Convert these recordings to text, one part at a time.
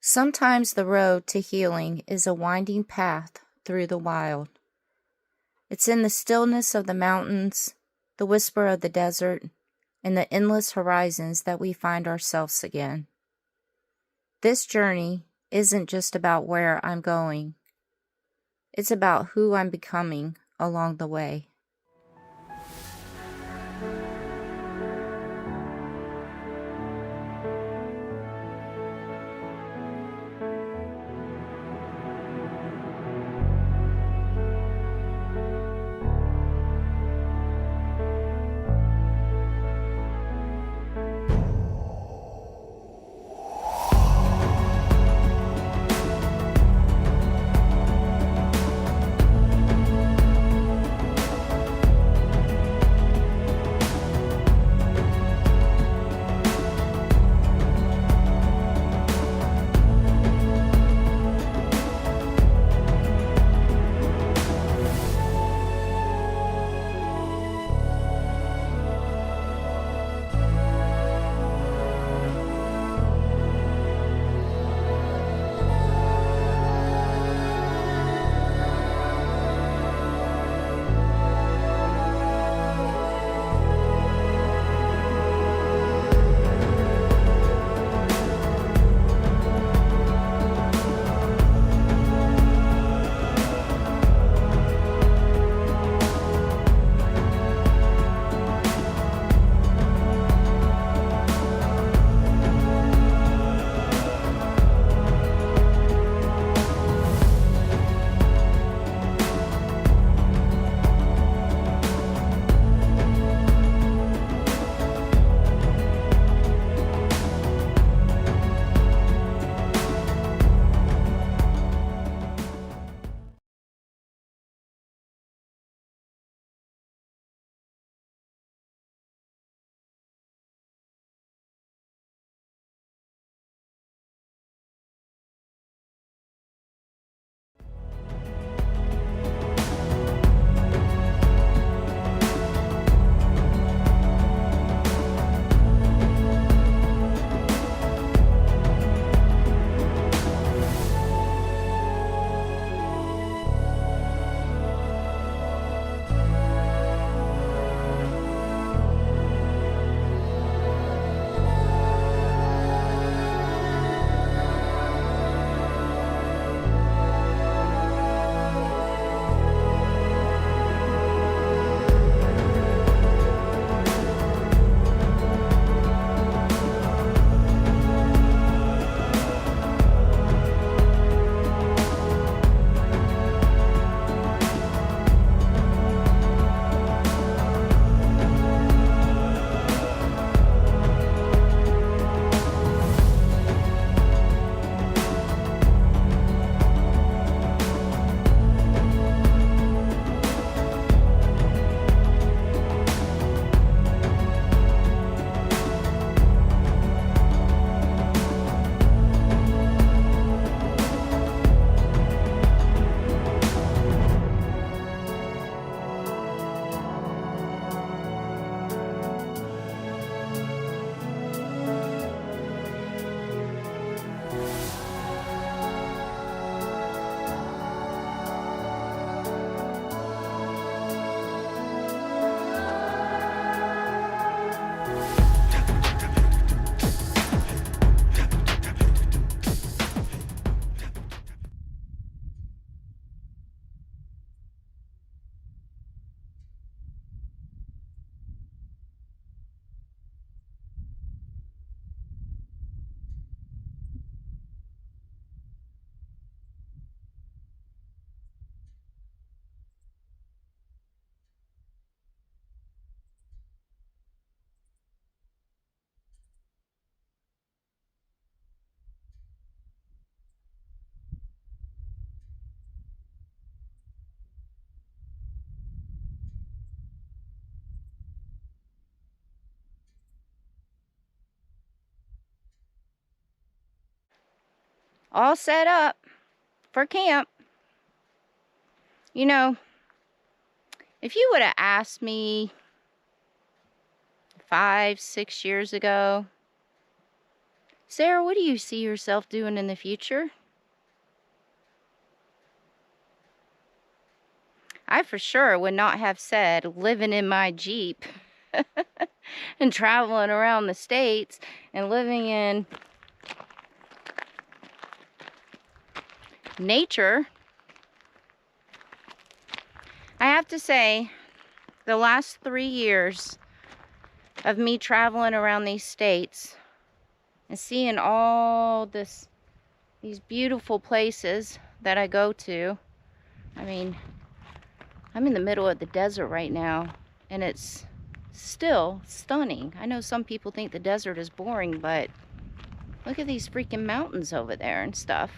Sometimes the road to healing is a winding path through the wild. It's in the stillness of the mountains, the whisper of the desert, and the endless horizons that we find ourselves again. This journey isn't just about where I'm going. It's about who I'm becoming along the way. All set up for camp. You know, if you would have asked me 5, 6 years ago Sarah, what do you see yourself doing in the future? I for sure would not have said living in my Jeep and traveling around the States and living in nature. I have to say, the last 3 years of me traveling around these states and seeing all these beautiful places that I go to. I mean, I'm in the middle of the desert right now, and it's still stunning. I know some people think the desert is boring, but look at these freaking mountains over there and stuff.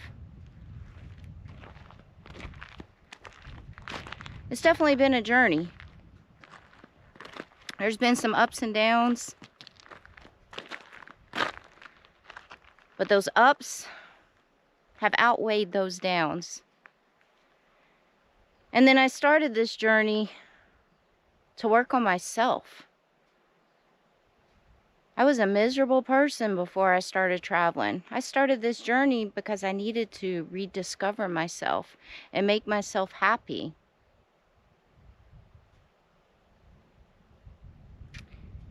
It's definitely been a journey. There's been some ups and downs, but those ups have outweighed those downs. And then I started this journey to work on myself. I was a miserable person before I started traveling. I started this journey because I needed to rediscover myself and make myself happy.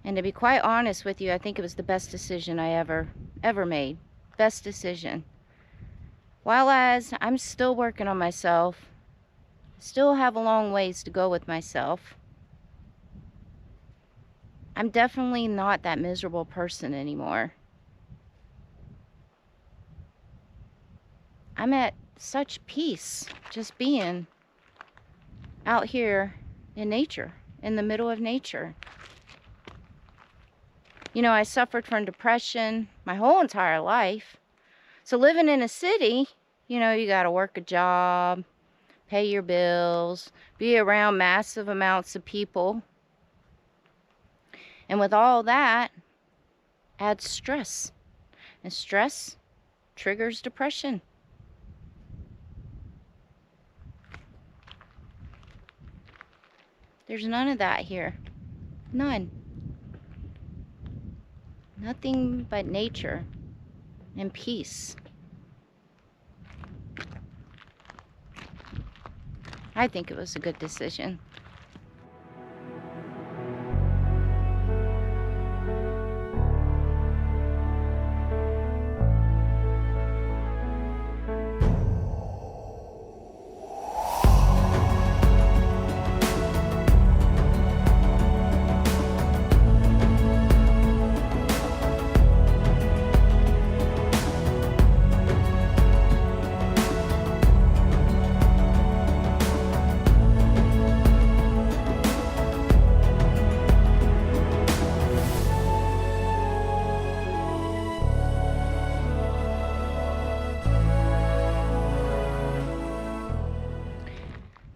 And to be quite honest with you, I think it was the best decision I ever made. Best decision. While as I'm still working on myself, still have a long ways to go with myself, I'm definitely not that miserable person anymore. I'm at such peace just being out here in nature, in the middle of nature. You know, I suffered from depression my whole entire life. So living in a city, you know, you gotta work a job, pay your bills, be around massive amounts of people. And with all that, adds stress. And stress triggers depression. There's none of that here. None. Nothing but nature and peace. I think it was a good decision.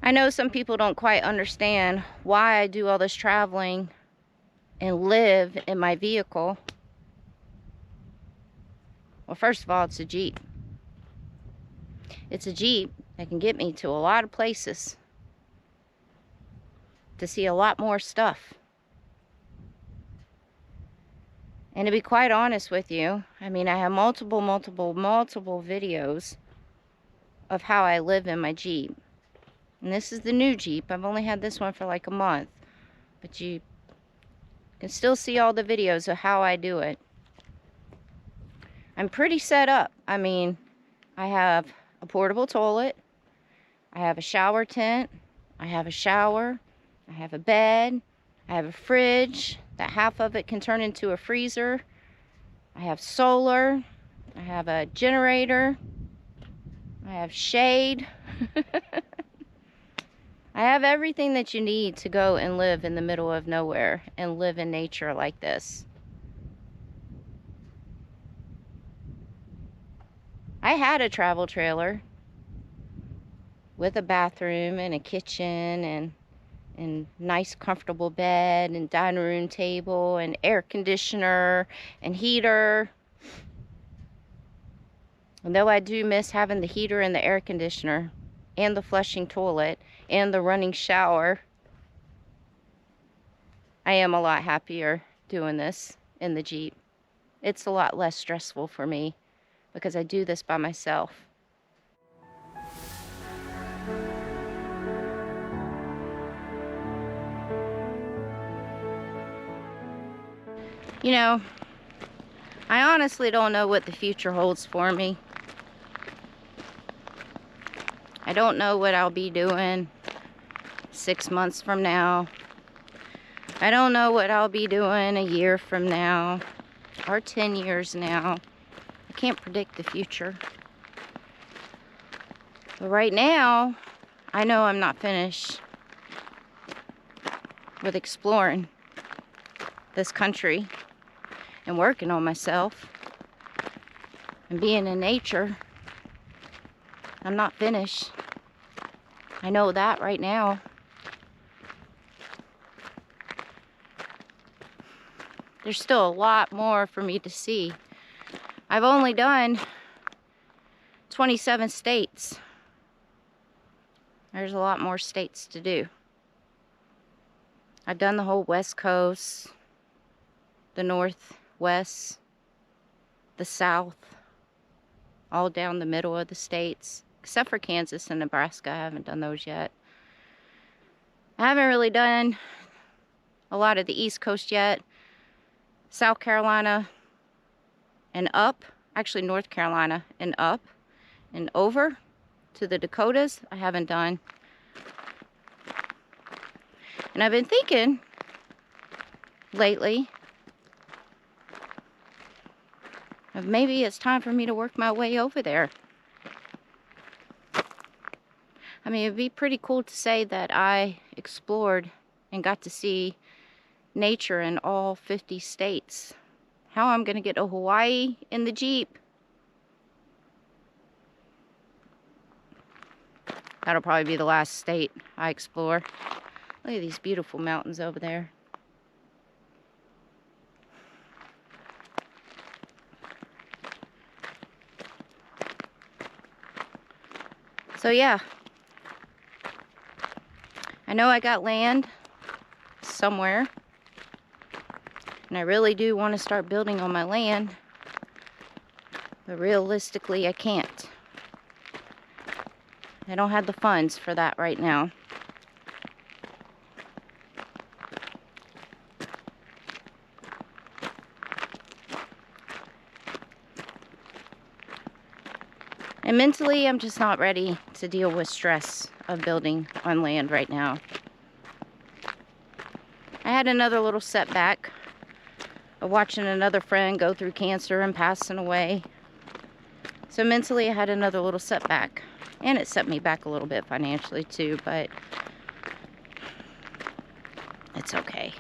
I know some people don't quite understand why I do all this traveling and live in my vehicle. Well, first of all, it's a Jeep. It's a Jeep that can get me to a lot of places, to see a lot more stuff. And to be quite honest with you, I mean, I have multiple videos of how I live in my Jeep. And this is the new Jeep. I've only had this one for like a month. But you can still see all the videos of how I do it. I'm pretty set up. I mean, I have a portable toilet. I have a shower tent. I have a shower. I have a bed. I have a fridge that half of it can turn into a freezer. I have solar. I have a generator. I have shade. I have everything that you need to go and live in the middle of nowhere and live in nature like this. I had a travel trailer with a bathroom and a kitchen and nice comfortable bed and dining room table and air conditioner and heater. And though I do miss having the heater and the air conditioner and the flushing toilet and the running shower, I am a lot happier doing this in the Jeep. it's a lot less stressful for me because I do this by myself. You know, I honestly don't know what the future holds for me. I don't know what I'll be doing 6 months from now. I don't know what I'll be doing a year from now or 10 years now. I can't predict the future. But right now, I know I'm not finished with exploring this country and working on myself and being in nature. I'm not finished. I know that right now. There's still a lot more for me to see. I've only done 27 states. There's a lot more states to do. I've done the whole West Coast, the Northwest, the South, all down the middle of the states, except for Kansas and Nebraska. I haven't done those yet. I haven't really done a lot of the East Coast yet. South Carolina and up, actually North Carolina and up and over to the Dakotas, I haven't done. And I've been thinking lately of maybe it's time for me to work my way over there. I mean, it'd be pretty cool to say that I explored and got to see nature in all 50 states. How I'm gonna get to Hawaii in the Jeep? That'll probably be the last state I explore. Look at these beautiful mountains over there. So yeah, I know I got land somewhere, and I really do want to start building on my land, but realistically I can't. I don't have the funds for that right now. And mentally, I'm just not ready to deal with stress of building on land right now. I had another little setback of watching another friend go through cancer and passing away. So mentally, I had another little setback. And it set me back a little bit financially too, but it's okay.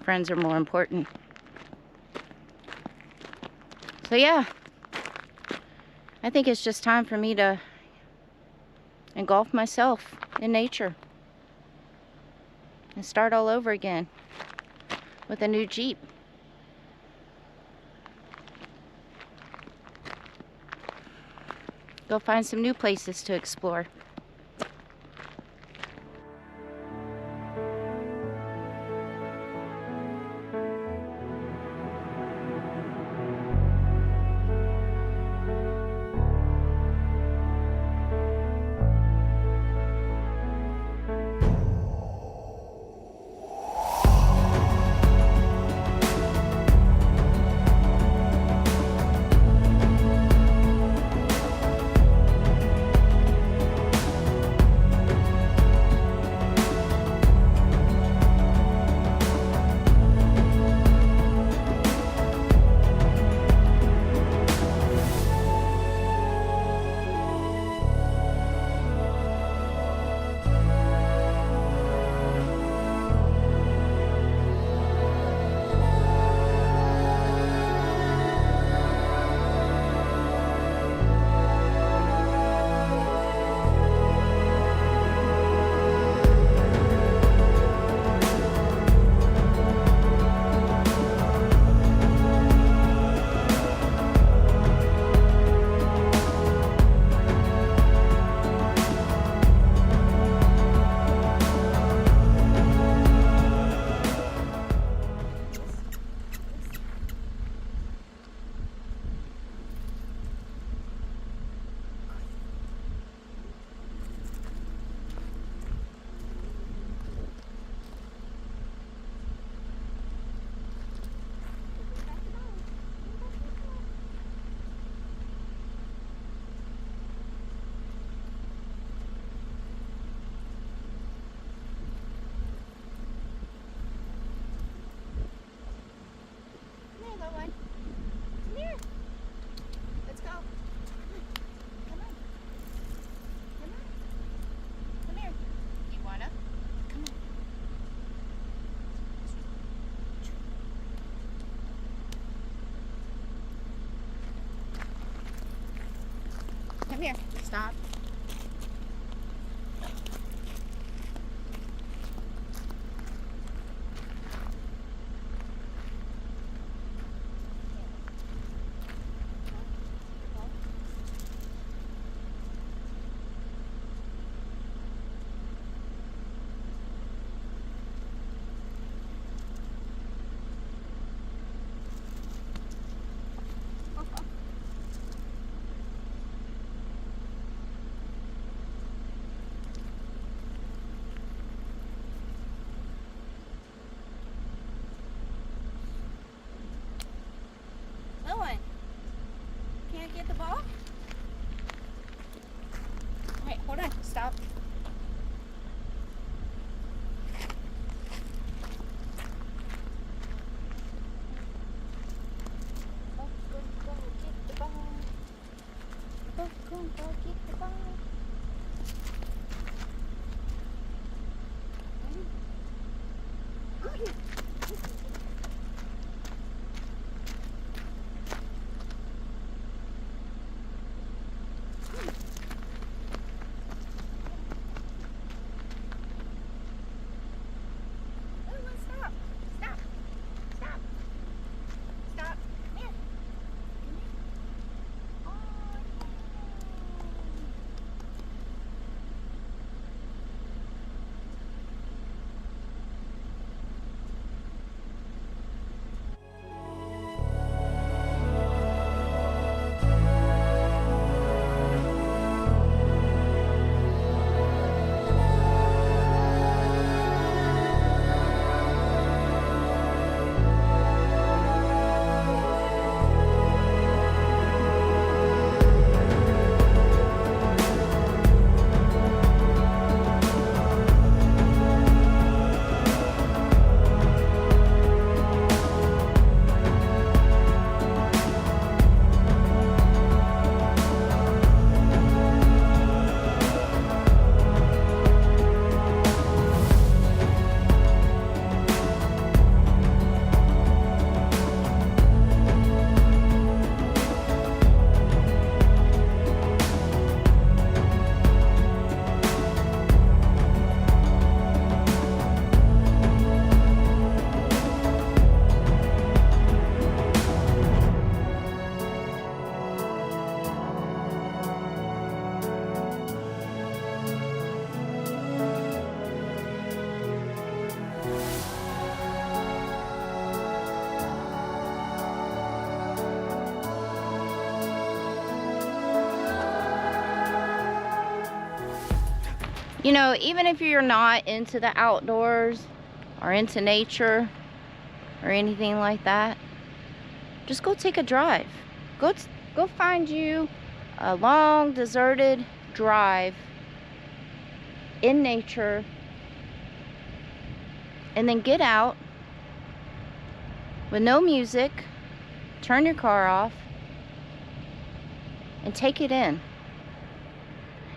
Friends are more important. So yeah, I think it's just time for me to engulf myself in nature and start all over again with a new Jeep. Go find some new places to explore. Come here. Stop. Owen, can't get the ball? Alright, hold on. Stop. Go get the ball. Go get the ball. You know, even if you're not into the outdoors or into nature or anything like that, just go take a drive. Go find you a long, deserted drive in nature, and then get out with no music, turn your car off, and take it in.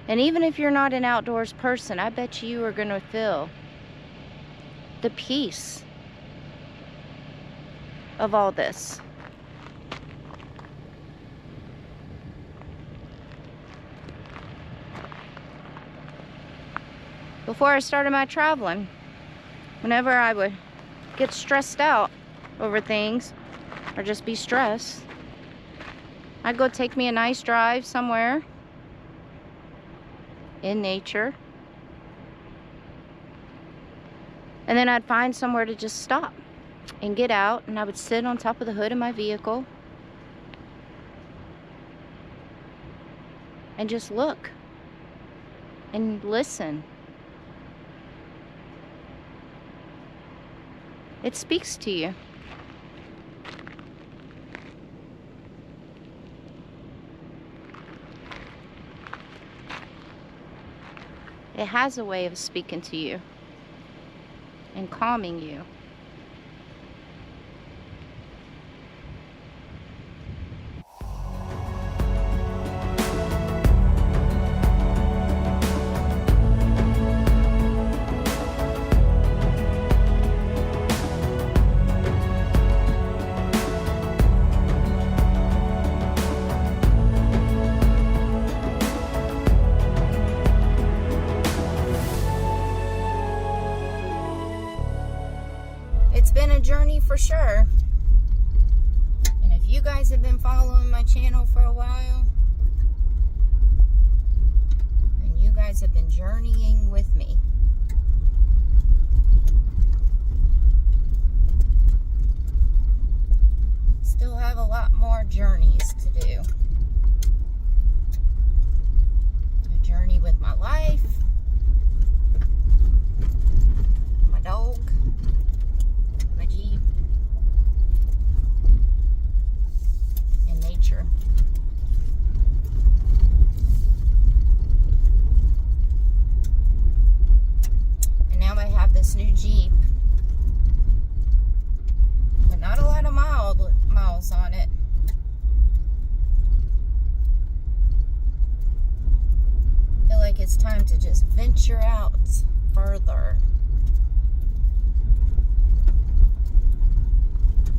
And even if you're not an outdoors person, I bet you are going to feel the peace of all this. Before I started my traveling, whenever I would get stressed out over things or just be stressed, I'd go take me a nice drive somewhere in nature, and then I'd find somewhere to just stop and get out, and I would sit on top of the hood of my vehicle and just look and listen. It speaks to you. It has a way of speaking to you and calming you. for sure. And if you guys have been following my channel for a while, then you guys have been journeying with me. Still have a lot more journeys to do. A journey with my life, my dog, my Jeep, and nature. And now I have this new Jeep with not a lot of miles on it. I feel like it's time to just venture out further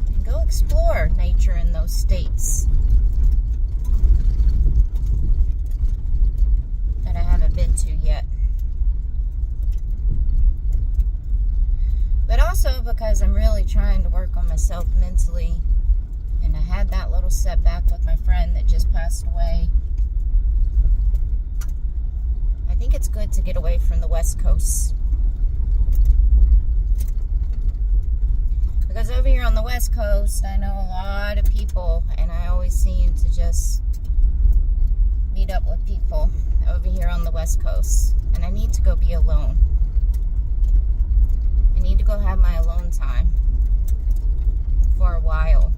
and go explore nature in those states that I haven't been to yet. But also because I'm really trying to work on myself mentally, and I had that little setback with my friend that just passed away. I think it's good to get away from the West Coast. Because over here on the West Coast, I know a lot of people, and I always seem to just meet up with people over here on the West Coast. And I need to go be alone. I need to go have my alone time for a while.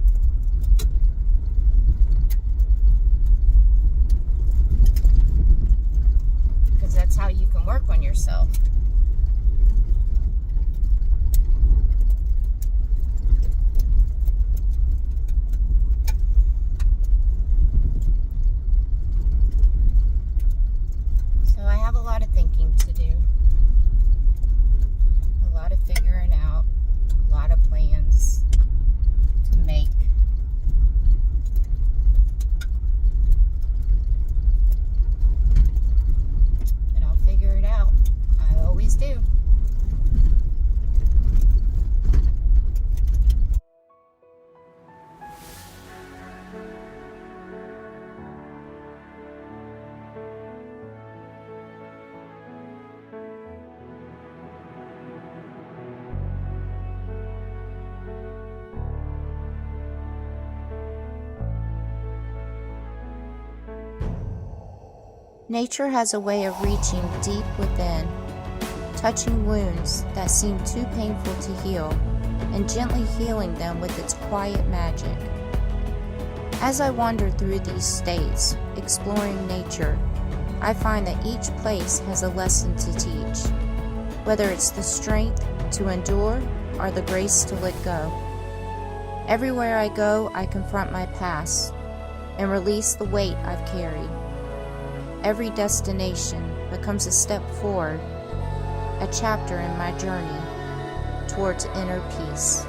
Because that's how you can work on yourself. So I have a lot of thinking to do. A lot of figuring out. A lot of plans to make. But I'll figure it out. I always do. Nature has a way of reaching deep within, touching wounds that seem too painful to heal, and gently healing them with its quiet magic. As I wander through these states, exploring nature, I find that each place has a lesson to teach, whether it's the strength to endure or the grace to let go. Everywhere I go, I confront my past and release the weight I've carried. Every destination becomes a step forward, a chapter in my journey towards inner peace.